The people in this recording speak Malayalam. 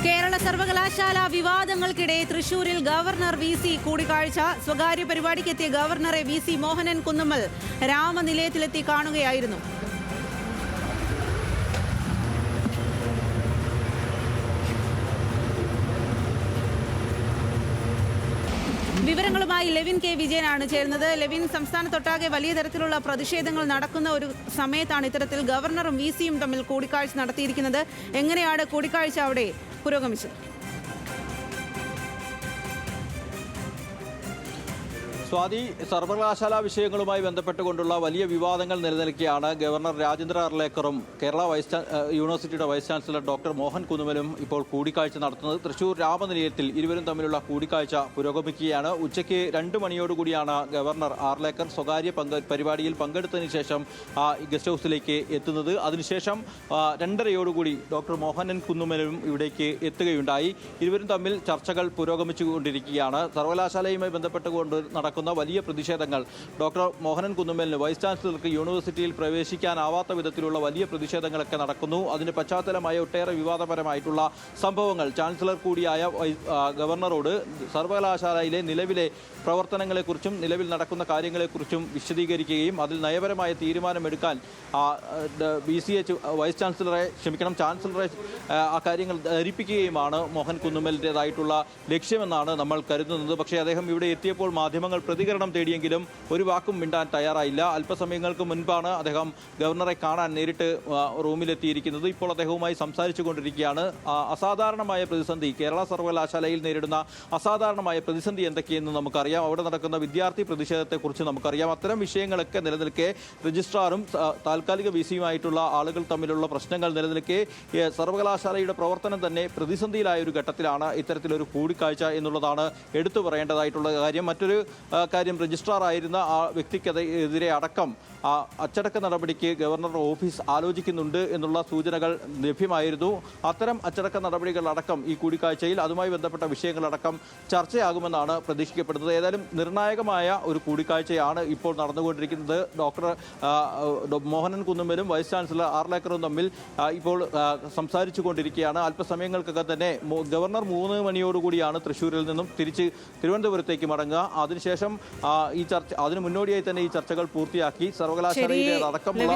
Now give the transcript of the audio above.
കേരള സർവകലാശാല വിവാദങ്ങൾക്കിടെ തൃശൂരിൽ ഗവർണർ വി.സി. കൂടിക്കാഴ്ച. സ്വകാര്യ പരിപാടിക്കെത്തിയ ഗവർണറെ വി.സി. മോഹനൻ കുന്നുമ്മൽ രാമനിലയത്തിലെത്തി കാണുകയായിരുന്നു. വിവരങ്ങളുമായി ലെവിൻ കെ വിജയനാണ് ചേരുന്നത്. ലെവിൻ, സംസ്ഥാനത്തൊട്ടാകെ വലിയ തരത്തിലുള്ള പ്രതിഷേധങ്ങൾ നടക്കുന്ന ഒരു സമയത്താണ് ഇത്തരത്തിൽ ഗവർണറും വി.സിയും തമ്മിൽ കൂടിക്കാഴ്ച നടത്തിയിരിക്കുന്നത്. എങ്ങനെയാണ് കൂടിക്കാഴ്ച അവിടെ പുരോഗമിച്ചത്? സ്വാതി, സർവകലാശാല വിഷയങ്ങളുമായി ബന്ധപ്പെട്ടുകൊണ്ടുള്ള വലിയ വിവാദങ്ങൾ നിലനിൽക്കുകയാണ്. ഗവർണർ രാജേന്ദ്ര അർലേക്കറും കേരള യൂണിവേഴ്സിറ്റിയുടെ വൈസ് ചാൻസലർ ഡോക്ടർ മോഹൻ കുന്നുമ്മലും ഇപ്പോൾ കൂടിക്കാഴ്ച നടത്തുന്നത്. തൃശൂർ രാമനിലയത്തിൽ ഇരുവരും തമ്മിലുള്ള കൂടിക്കാഴ്ച പുരോഗമിക്കുകയാണ്. ഉച്ചയ്ക്ക് 2 മണിയോടുകൂടിയാണ് ഗവർണർ ആർലേക്കർ സ്വകാര്യ പരിപാടിയിൽ പങ്കെടുത്തതിന് ശേഷം ഗസ്റ്റ് ഹൗസിലേക്ക് എത്തുന്നത്. അതിനുശേഷം 2:30 ഡോക്ടർ മോഹനൻ കുന്നുമ്മലും ഇവിടേക്ക് എത്തുകയുണ്ടായി. ഇരുവരും തമ്മിൽ ചർച്ചകൾ പുരോഗമിച്ചുകൊണ്ടിരിക്കുകയാണ്. സർവകലാശാലയുമായി ബന്ധപ്പെട്ടുകൊണ്ട് നടക്കുന്ന വലിയ പ്രതിഷേധങ്ങൾ, ഡോക്ടർ മോഹനൻ കുന്നുമ്മലിന് വൈസ് ചാൻസലർക്ക് യൂണിവേഴ്സിറ്റിയിൽ പ്രവേശിക്കാനാവാത്ത വിധത്തിലുള്ള വലിയ പ്രതിഷേധങ്ങളൊക്കെ നടക്കുന്നു. അതിന് പശ്ചാത്തലമായ ഒട്ടേറെ വിവാദപരമായിട്ടുള്ള സംഭവങ്ങൾ ചാൻസലർ കൂടിയായ ഗവർണറോട് സർവകലാശാലയിലെ നിലവിലെ പ്രവർത്തനങ്ങളെക്കുറിച്ചും നിലവിൽ നടക്കുന്ന കാര്യങ്ങളെക്കുറിച്ചും വിശദീകരിക്കുകയും അതിൽ നയപരമായ തീരുമാനമെടുക്കാൻ ചാൻസലറെ ആ കാര്യങ്ങൾ ധരിപ്പിക്കുകയുമാണ് മോഹൻ കുന്നുമ്മലിൻ്റെതായിട്ടുള്ള ലക്ഷ്യമെന്നാണ് നമ്മൾ കരുതുന്നത്. പക്ഷേ അദ്ദേഹം ഇവിടെ എത്തിയപ്പോൾ മാധ്യമങ്ങൾ പ്രതികരണം തേടിയെങ്കിലും ഒരു വാക്കും മിണ്ടാൻ തയ്യാറായില്ല. അല്പസമയങ്ങൾക്ക് മുൻപാണ് അദ്ദേഹം ഗവർണറെ കാണാൻ നേരിട്ട് റൂമിലെത്തിയിരിക്കുന്നത്. ഇപ്പോൾ അദ്ദേഹവുമായി സംസാരിച്ചു കൊണ്ടിരിക്കുകയാണ്. അസാധാരണമായ പ്രതിസന്ധി, കേരള സർവകലാശാലയിൽ നേരിടുന്ന അസാധാരണമായ പ്രതിസന്ധി എന്തൊക്കെയെന്ന് നമുക്കറിയാം. അവിടെ നടക്കുന്ന വിദ്യാർത്ഥി പ്രതിഷേധത്തെക്കുറിച്ച് നമുക്കറിയാം. അത്തരം വിഷയങ്ങളൊക്കെ നിലനിൽക്കെ രജിസ്ട്രാറും താൽക്കാലിക വി.സിയുമായിട്ടുള്ള ആളുകൾ തമ്മിലുള്ള പ്രശ്നങ്ങൾ നിലനിൽക്കെ സർവകലാശാലയുടെ പ്രവർത്തനം തന്നെ പ്രതിസന്ധിയിലായ ഒരു ഘട്ടത്തിലാണ് ഇത്തരത്തിലൊരു കൂടിക്കാഴ്ച എന്നുള്ളതാണ് എടുത്തു പറയേണ്ടതായിട്ടുള്ള കാര്യം. മറ്റൊരു കാര്യം, രജിസ്ട്രാർ ആയിരുന്ന ആ വ്യക്തിക്കെതിരെ അടക്കം അച്ചടക്ക നടപടിക്ക് ഗവർണറുടെ ഓഫീസ് ആലോചിക്കുന്നുണ്ട് എന്നുള്ള സൂചനകൾ ലഭ്യമായിരുന്നു. അത്തരം അച്ചടക്ക നടപടികളടക്കം ഈ കൂടിക്കാഴ്ചയിൽ അതുമായി ബന്ധപ്പെട്ട വിഷയങ്ങളടക്കം ചർച്ചയാകുമെന്നാണ് പ്രതീക്ഷിക്കപ്പെടുന്നത്. ഏതായാലും നിർണായകമായ ഒരു കൂടിക്കാഴ്ചയാണ് ഇപ്പോൾ നടന്നുകൊണ്ടിരിക്കുന്നത്. ഡോക്ടർ മോഹനൻ കുന്നുമ്മലും വൈസ് ചാൻസലർ ആർലേക്കറും തമ്മിൽ ഇപ്പോൾ സംസാരിച്ചു കൊണ്ടിരിക്കുകയാണ്. അല്പസമയങ്ങൾക്കകം തന്നെ ഗവർണർ 3 മണിയോടുകൂടിയാണ് തൃശ്ശൂരിൽ നിന്നും തിരിച്ച് തിരുവനന്തപുരത്തേക്ക് മടങ്ങുക. അതിനുശേഷം ഈ ചർച്ച, അതിനു മുന്നോടിയായി തന്നെ ഈ ചർച്ചകൾ പൂർത്തിയാക്കി സർവകലാശാലയിലെ അടക്കമുള്ള